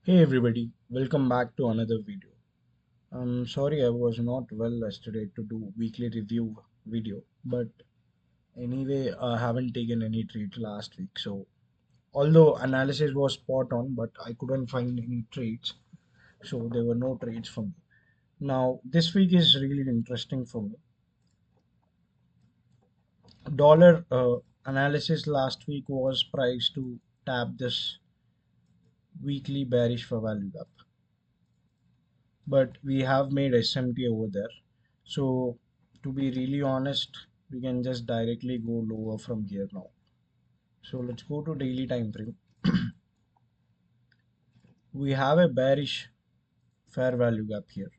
Hey everybody, welcome back to another video. I'm sorry I was not well yesterday to do weekly review video, but anyway I haven't taken any trades last week. So although analysis was spot on, but I couldn't find any trades, so there were no trades for me. Now this week is really interesting for me. Dollar analysis last week was priced to tap this weekly bearish for value gap, but we have made SMT over there. So to be really honest, we can just directly go lower from here now. So let's go to daily time frame. We have a bearish fair value gap here.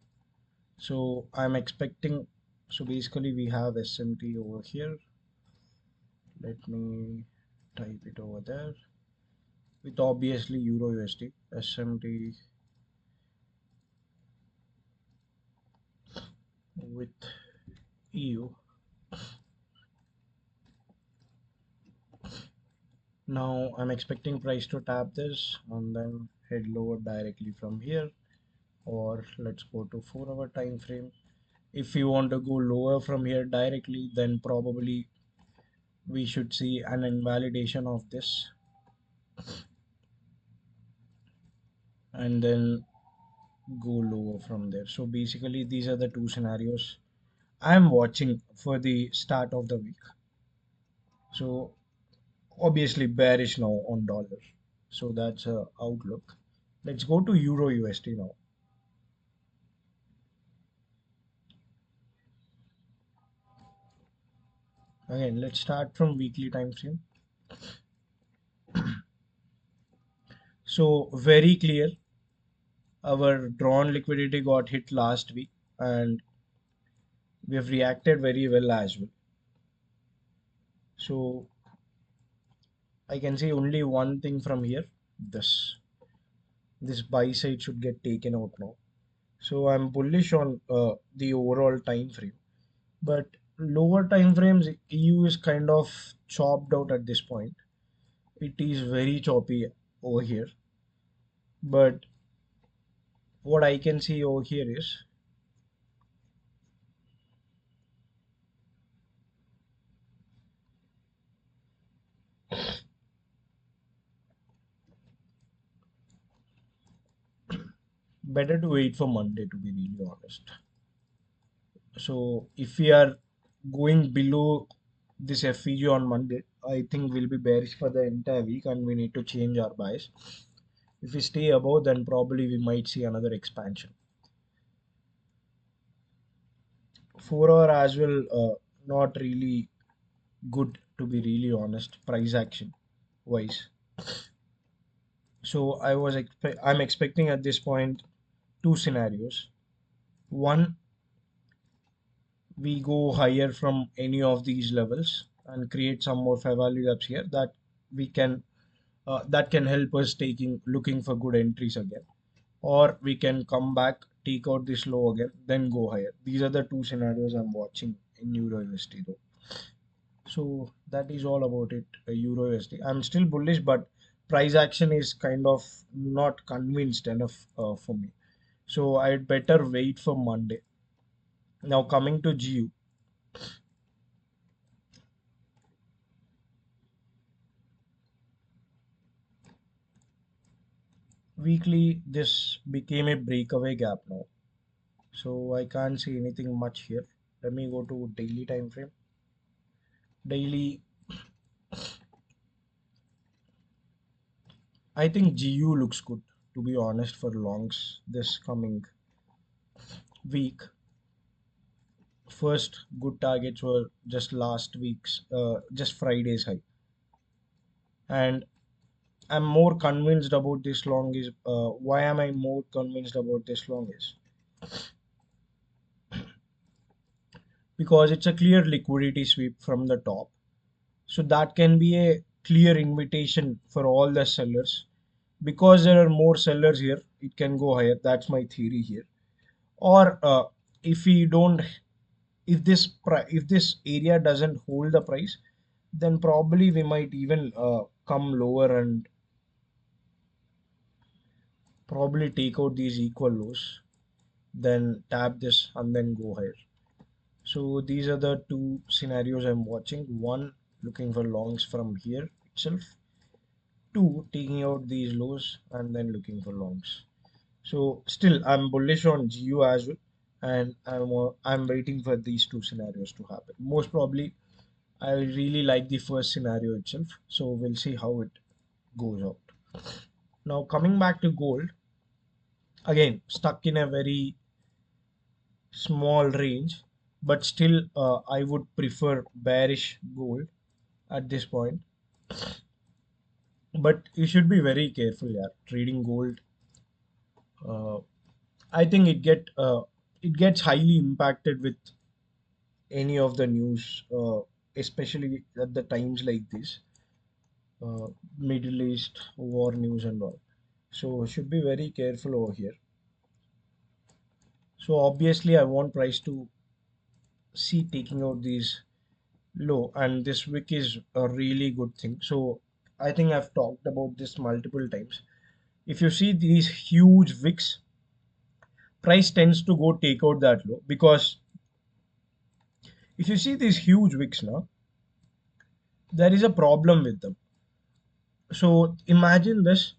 So I'm expecting, so basically we have SMT over here. Let me type it over there with obviously Euro USD, SMT with EU. Now I'm expecting price to tap this and then head lower directly from here, or let's go to 4-hour time frame. If you want to go lower from here directly, then probably we should see an invalidation of this and then go lower from there. So basically these are the two scenarios I'm watching for the start of the week. So obviously bearish now on dollar, so that's a outlook. Let's go to Euro USD now. Again, let's start from weekly time frame. So very clear, our drawn liquidity got hit last week and we have reacted very well as well. So I can see only one thing from here, this buy side should get taken out now. So I'm bullish on the overall time frame, but lower time frames EU is kind of chopped out at this point. It is very choppy over here, but what I can see over here is better to wait for Monday, to be really honest. So if we are going below this FEG on Monday, I think we'll be bearish for the entire week and we need to change our bias. If we stay above, then probably we might see another expansion. 4-hour as well, not really good, to be really honest, price action wise. So I'm expecting at this point two scenarios. One, we go higher from any of these levels and create some more fair value gaps here we can that can help us looking for good entries again, or we can come back, take out this low again, then go higher. These are the two scenarios I'm watching in Euro USD though. So that is all about it. Euro USD, I'm still bullish, but price action is kind of not convinced enough for me, so I'd better wait for Monday. Now coming to GU, weekly this became a breakaway gap now, so I can't see anything much here. Let me go to daily time frame. Daily, I think GU looks good, to be honest, for longs this coming week. First good targets were just last week's, just Friday's high, and I'm more convinced about this long is why am I more convinced about this long is because it's a clear liquidity sweep from the top. So that can be a clear invitation for all the sellers. Because there are more sellers here, it can go higher. That's my theory here. Or if we don't, if this area doesn't hold the price, then probably we might even come lower and probably take out these equal lows, then tap this and then go higher. So these are the two scenarios I'm watching. One, looking for longs from here itself. Two, taking out these lows and then looking for longs. So still I'm bullish on GU as well, and I'm waiting for these two scenarios to happen. Most probably I really like the first scenario itself, so we'll see how it goes out. Now coming back to gold, again stuck in a very small range, but still I would prefer bearish gold at this point. But you should be very careful, yeah. Trading gold, uh, I think it gets highly impacted with any of the news, especially at the times like this, uh, Middle East war news and all. So should be very careful over here. So obviously I want price to see taking out these low, and this wick is a really good thing. So I think I've talked about this multiple times. If you see these huge wicks, price tends to go take out that low, because if you see these huge wicks now, there is a problem with them. So imagine this,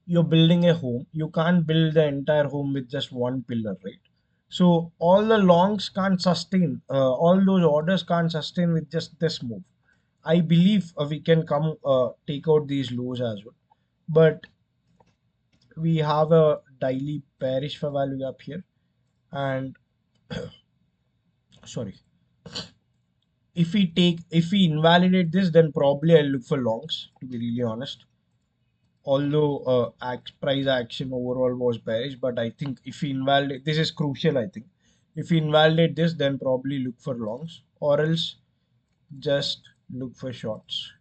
you're building a home, you can't build the entire home with just one pillar, right? So all the longs can't sustain, all those orders can't sustain with just this move. I believe we can come take out these lows as well, but we have a daily bearish fair value gap here, and sorry, if we invalidate this, then probably I'll look for longs, to be really honest. Although price action overall was bearish, but I think if we invalidate, this is crucial, I think. If we invalidate this, then probably look for longs, or else just look for shorts.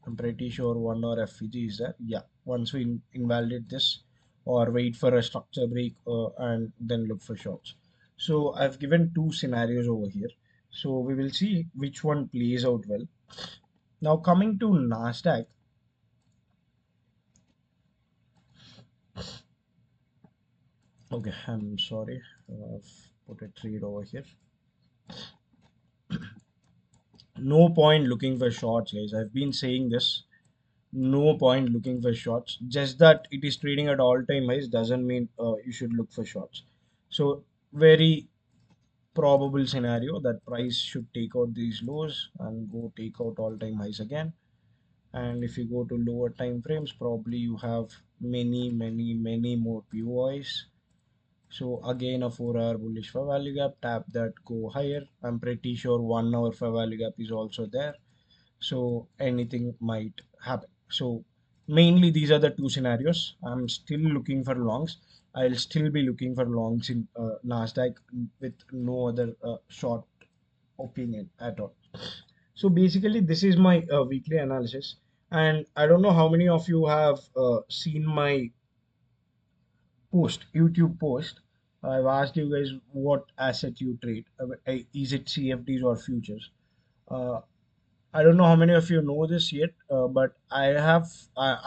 I'm pretty sure 1 hour FVG is there. Yeah, once we invalidate this, or wait for a structure break, and then look for shorts. So I've given two scenarios over here. So we will see which one plays out well. Now coming to NASDAQ. Okay, I'm sorry. I've put a trade over here. No point looking for shorts, guys. I've been saying this. No point looking for shorts. Just that it is trading at all-time highs doesn't mean you should look for shorts. So very probable scenario that price should take out these lows and go take out all-time highs again. And if you go to lower time frames, probably you have many more POIs. So again, a 4 hour bullish fair value gap, tap that, go higher. I'm pretty sure 1 hour fair value gap is also there. So anything might happen. So mainly these are the two scenarios. I'm still looking for longs. I'll still be looking for longs in NASDAQ with no other short opinion at all. So basically, this is my weekly analysis. And I don't know how many of you have seen my YouTube post. I've asked you guys what asset you trade. Is it CFDs or futures? Uh, I don't know how many of you know this yet, but I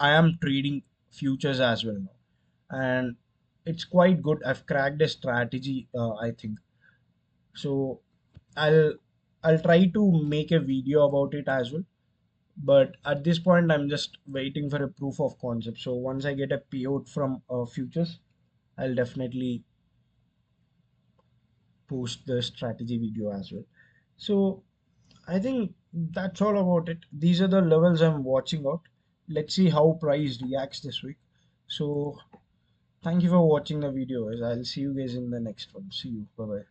am trading futures as well now, and it's quite good. I've cracked a strategy, I think. So I'll I'll try to make a video about it as well. But at this point, I'm just waiting for a proof of concept. So once I get a payout from futures, I'll definitely post the strategy video as well. So I think that's all about it. These are the levels I'm watching out. Let's see how price reacts this week. So thank you for watching the video, guys. I'll see you guys in the next one. See you. Bye bye.